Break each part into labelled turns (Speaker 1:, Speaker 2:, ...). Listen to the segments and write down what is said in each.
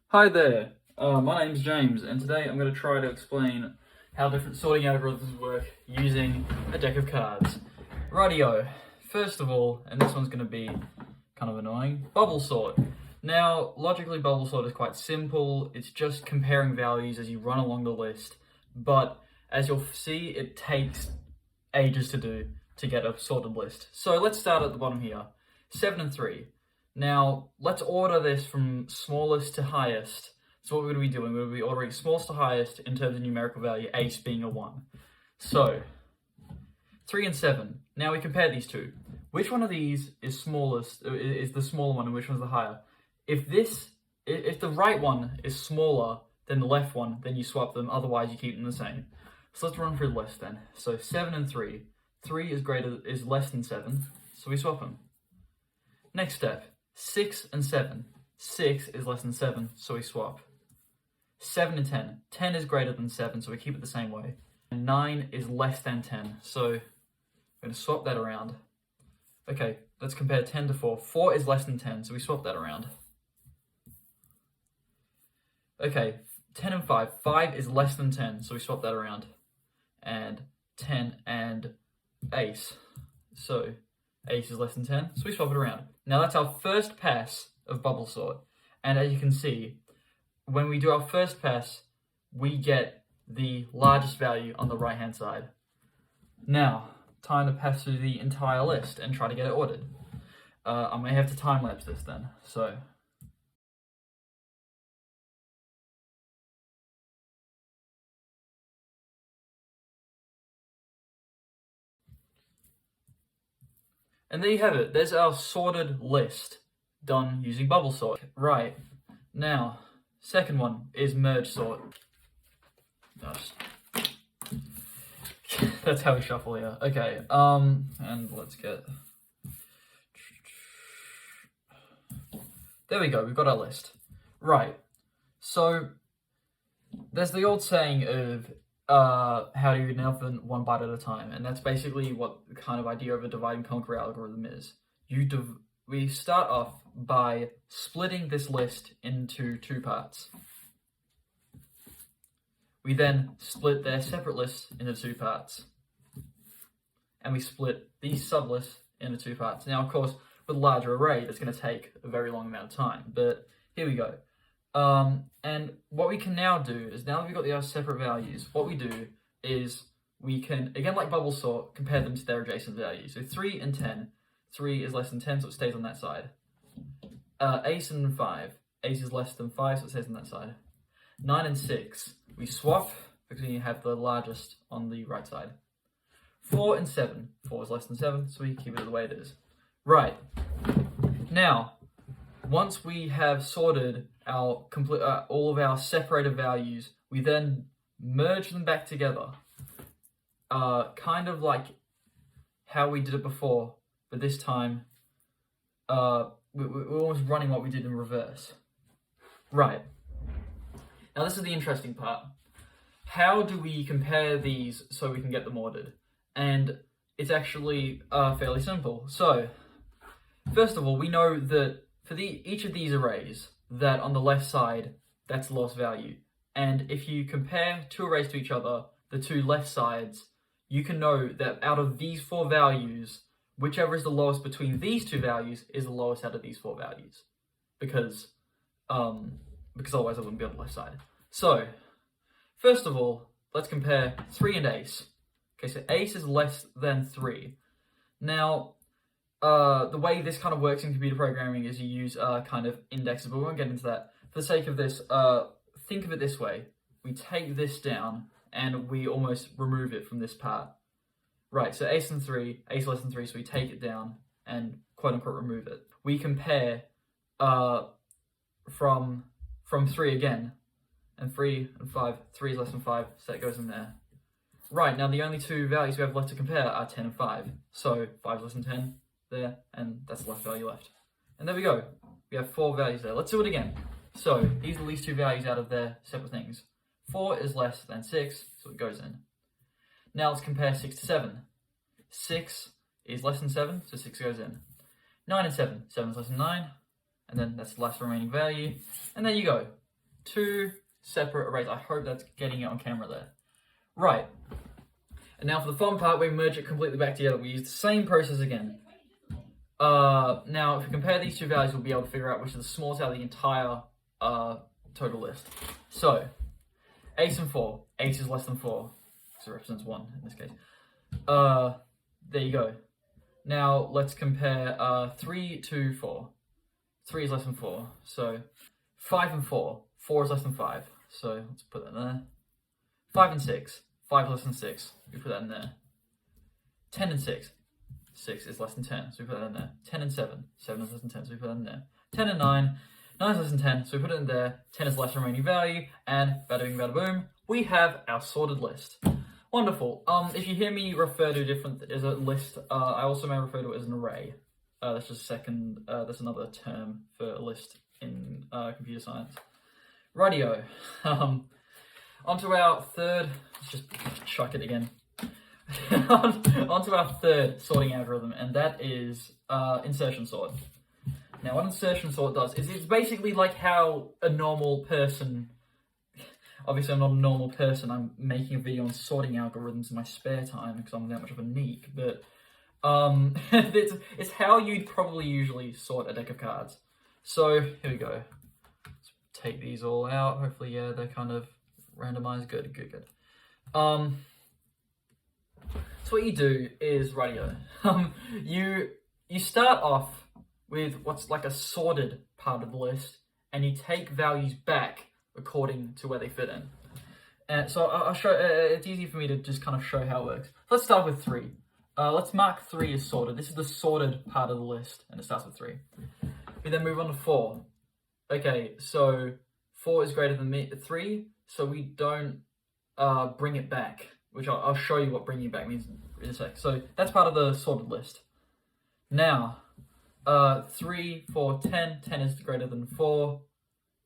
Speaker 1: Hi there, my name's James, and today I'm going to try to explain how different sorting algorithms work using a deck of cards. Rightio, first of all, and this one's going to be kind of annoying, bubble sort. Now, logically bubble sort is quite simple, it's just comparing values as you run along the list, but as you'll see, it takes ages to do to get a sorted list. So let's start at the bottom here, 7 and 3. Now, let's order this from smallest to highest. So what we're going to be doing, we're going to be ordering smallest to highest in terms of numerical value, ace being a 1. So, 3 and 7. Now we compare these two. Which one of these is smallest, is the smaller one, and which one's the higher? If the right one is smaller than the left one, then you swap them, otherwise you keep them the same. So let's run through the list then. So 7 and 3. 3 is less than 7, so we swap them. Next step. 6 and 7. 6 is less than 7, so we swap. 7 and 10. 10 is greater than 7, so we keep it the same way. And 9 is less than 10, so we're going to swap that around. Okay, let's compare 10 to 4. 4 is less than 10, so we swap that around. Okay, 10 and 5. 5 is less than 10, so we swap that around. And 10 and ace. So ace is less than 10, so we swap it around. Now that's our first pass of bubble sort. And as you can see, when we do our first pass, we get the largest value on the right hand side. Now, time to pass through the entire list and try to get it ordered. I may have to time-lapse this then, so. And there you have it, there's our sorted list done using bubble sort. Right, now, second one is merge sort. That's how we shuffle here. Okay, and let's get... There we go, we've got our list. Right, so there's the old saying of how do you eat an elephant one bite at a time, and that's basically what the kind of idea of a divide and conquer algorithm is. We start off by splitting this list into two parts. We then split their separate lists into two parts. And we split these sublists into two parts. Now, of course, with a larger array, that's going to take a very long amount of time, but here we go. And what we can now do is, now that we've got the separate values, what we do is we can, again like bubble sort, compare them to their adjacent values. So 3 and 10. 3 is less than 10, so it stays on that side. Ace and 5. Ace is less than 5, so it stays on that side. 9 and 6. We swap, because you have the largest on the right side. 4 and 7. 4 is less than 7, so we keep it the way it is. Right. Now, once we have sorted our all of our separated values, we then merge them back together. Kind of like how we did it before, but this time we're almost running what we did in reverse. Right. Now this is the interesting part. How do we compare these so we can get them ordered? And it's actually fairly simple. So, first of all, we know that for each of these arrays, that on the left side, that's the lowest value. And if you compare two arrays to each other, the two left sides, you can know that out of these four values, whichever is the lowest between these two values is the lowest out of these four values. Because otherwise it wouldn't be on the left side. So, first of all, let's compare 3 and ace. Okay, so ace is less than 3. Now, the way this kind of works in computer programming is you use kind of indexes, but we won't get into that. For the sake of this, think of it this way. We take this down, and we almost remove it from this part. Right, so ace and 3, ace less than 3, so we take it down and quote-unquote remove it. We compare from 3 again, and 3 and 5, 3 is less than 5, so that goes in there. Right, now the only two values we have left to compare are 10 and 5. So 5 is less than 10, there, and that's the last value left. And there we go. We have 4 values there. Let's do it again. So these are the least two values out of their separate things. 4 is less than 6, so it goes in. Now let's compare 6 to 7. 6 is less than 7, so 6 goes in. 9 and 7. 7 is less than 9, and then that's the last remaining value. And there you go. two separate arrays. I hope that's getting it on camera there. Right. And now for the fun part, we merge it completely back together. We use the same process again. Now, if we compare these two values, we'll be able to figure out which is the smallest out of the entire total list. So, ace and 4. Ace is less than 4, because it represents 1 in this case. There you go. Now, let's compare 3 to 4. 3 is less than 4. So, 5 and 4. 4 is less than 5. So, let's put that in there. 5 and 6. 5 is less than 6. We put that in there. 10 and 6. 6 is less than 10, so we put that in there. 10 and 7. 7 is less than 10, so we put that in there. 10 and 9. 9 is less than 10, so we put it in there. 10 is less than remaining value, and bada bing, bada boom, we have our sorted list. Wonderful. If you hear me refer to as a list, I also may refer to it as an array. That's just that's another term for a list in computer science. Rightio. Onto our third, let's just chuck it again. Onto our third sorting algorithm, and that is insertion sort. Now, what insertion sort does is it's basically like how a normal person, obviously I'm not a normal person, I'm making a video on sorting algorithms in my spare time because I'm that much of a neek, but it's how you'd probably usually sort a deck of cards. So, here we go. Let's take these all out. Hopefully, yeah, they're kind of randomized. Good. So what you do is, rightio, you start off with what's like a sorted part of the list, and you take values back according to where they fit in. And so I'll show. It's easy for me to just kind of show how it works. Let's start with 3. Let's mark 3 as sorted. This is the sorted part of the list, and it starts with 3. We then move on to 4. Okay, so 4 is greater than 3, so we don't bring it back. Which I'll show you what bringing it back means in a sec. So that's part of the sorted list. Now, 3, 4, 10. 10 is greater than 4.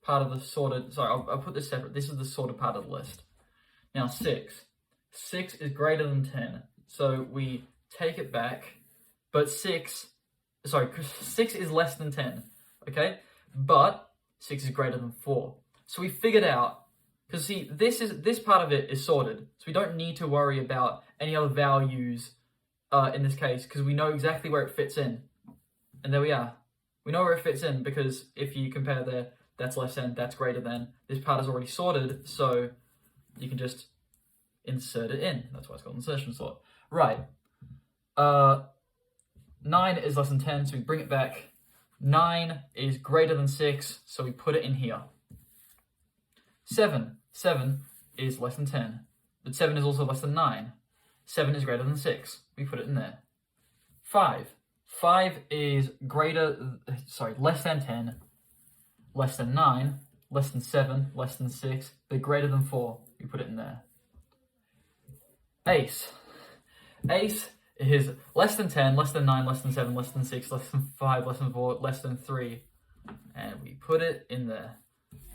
Speaker 1: Part of the sorted, sorry, I'll put this separate. This is the sorted part of the list. Now, 6. 6 is greater than 10. So we take it back, but 6 is less than 10, okay? But 6 is greater than 4. So we figured out, because see, this part of it is sorted, so we don't need to worry about any other values in this case, because we know exactly where it fits in. And there we are. We know where it fits in, because if you compare there, that's less than, that's greater than, this part is already sorted, so you can just insert it in. That's why it's called insertion sort. Right. 9 is less than 10, so we bring it back. 9 is greater than 6, so we put it in here. 7 is less than 10, but 7 is also less than 9. 7 is greater than 6. We put it in there. 5 is less than 10, less than 9, less than 7, less than 6, but greater than 4. We put it in there. Ace is less than 10, less than 9, less than 7, less than 6, less than 5, less than 4, less than 3, and we put it in there.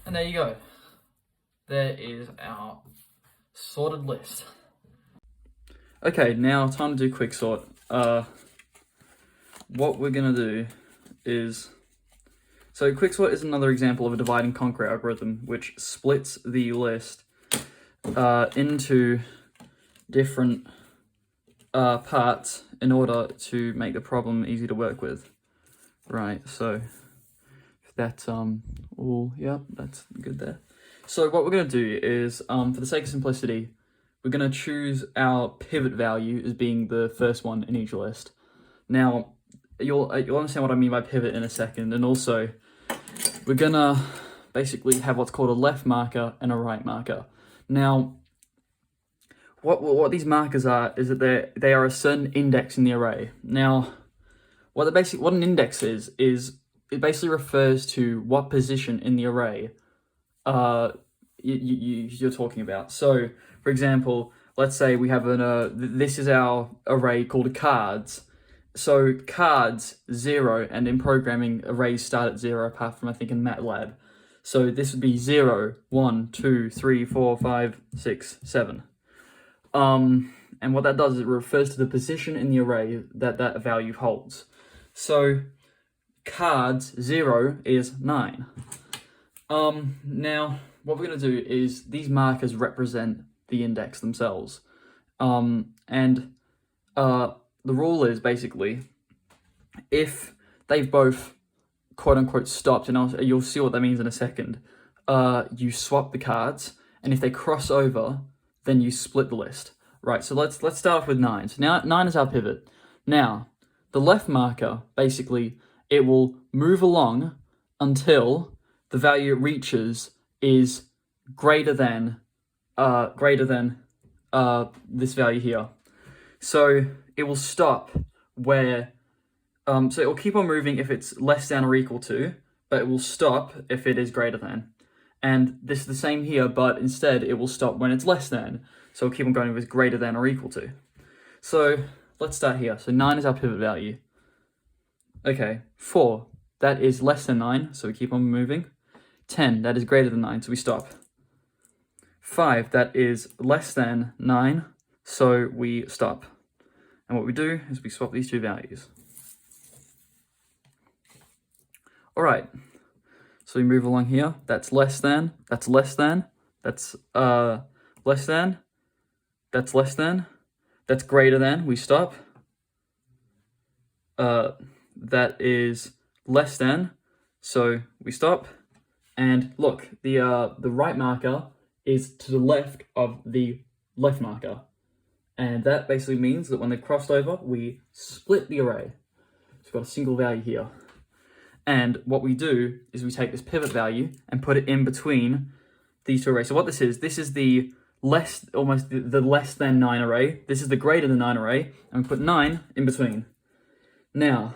Speaker 1: And there you go. There is our sorted list. Okay, now time to do quick sort. What we're gonna do is, so quicksort is another example of a divide and conquer algorithm, which splits the list into different parts in order to make the problem easy to work with. Right, so that's all, yeah, that's good there. So what we're going to do is, for the sake of simplicity, we're going to choose our pivot value as being the first one in each list. Now, you'll understand what I mean by pivot in a second, and also, we're going to basically have what's called a left marker and a right marker. Now, what these markers are is that they are a certain index in the array. Now, what an index is it basically refers to what position in the array you're talking about. So, for example, let's say we have this is our array called cards. So cards 0, and in programming arrays start at 0 apart from I think in MATLAB. So this would be 0, 1, 2, 3, 4, 5, 6, 7. And what that does is it refers to the position in the array that value holds. So cards 0 is 9. Now what we're going to do is these markers represent the index themselves. The rule is basically, if they've both quote-unquote stopped, and you'll see what that means in a second, you swap the cards, and if they cross over, then you split the list. Right, so let's start off with 9. So now 9 is our pivot. Now, the left marker, basically, it will move along until the value it reaches is greater than this value here. So it will stop where, so it will keep on moving if it's less than or equal to, but it will stop if it is greater than. And this is the same here, but instead it will stop when it's less than. So it'll keep on going if it's greater than or equal to. So let's start here. So 9 is our pivot value. Okay, 4, that is less than 9, so we keep on moving. 10, that is greater than 9, so we stop. 5, that is less than 9, so we stop. And what we do is we swap these two values. Alright, so we move along here. That's less than, that's less than, that's less than, that's less than, that's greater than, we stop. That is less than, so we stop. And look, the right marker is to the left of the left marker. And that basically means that when they're crossed over, we split the array. So we've got a single value here. And what we do is we take this pivot value and put it in between these two arrays. So what this is the less, almost the less than 9 array. This is the greater than 9 array, and we put 9 in between. Now,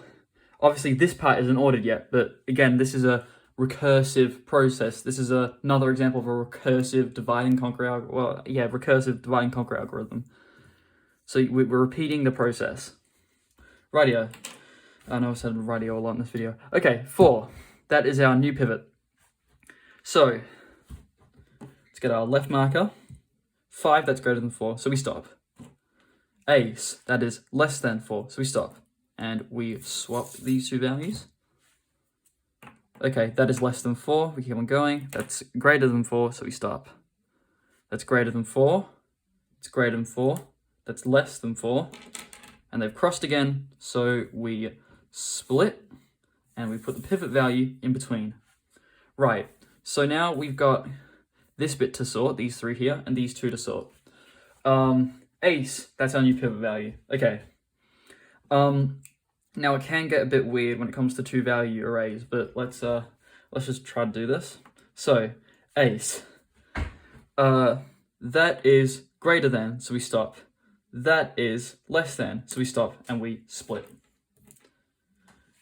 Speaker 1: obviously this part isn't ordered yet, but again, this is a recursive process. This is another example of a recursive divide and conquer recursive divide and conquer algorithm. So we're repeating the process. Rightio. I know I said rightio a lot in this video. Okay, 4. That is our new pivot. So let's get our left marker. 5, that's greater than 4, so we stop. Ace, that is less than 4, so we stop. And we swap these two values. Okay, that is less than 4, we keep on going. That's greater than 4, so we stop. That's greater than 4, it's greater than 4, that's less than 4, and they've crossed again, so we split, and we put the pivot value in between. Right, so now we've got this bit to sort, these 3 here, and these 2 to sort. Ace, that's our new pivot value. Okay. Now it can get a bit weird when it comes to 2 value arrays, but let's just try to do this. So, ace, that is greater than, so we stop. That is less than, so we stop, and we split.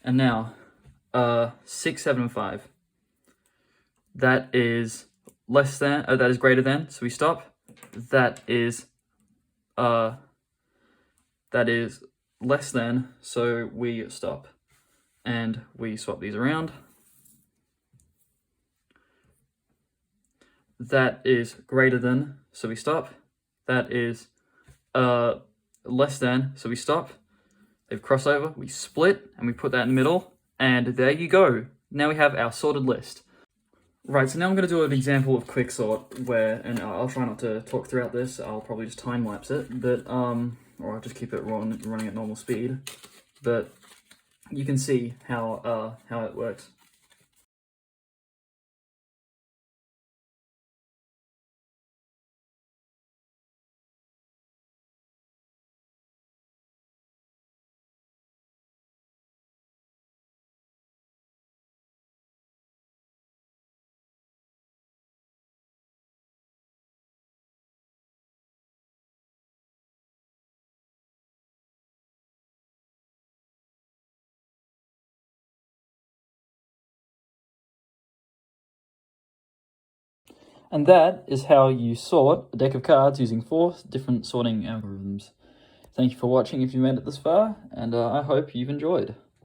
Speaker 1: And now, 6, 7, and 5. That is less than, that is greater than, so we stop. That is less than, so we stop. And we swap these around. That is greater than, so we stop. That is less than, so we stop. They've crossed over, we split, and we put that in the middle, and there you go. Now we have our sorted list. Right, so now I'm going to do an example of quicksort where, and I'll try not to talk throughout this, I'll probably just time-lapse it, but, or I'll just keep it running at normal speed, but you can see how it works. And that is how you sort a deck of cards using 4 different sorting algorithms. Thank you for watching if you made it this far, and I hope you've enjoyed.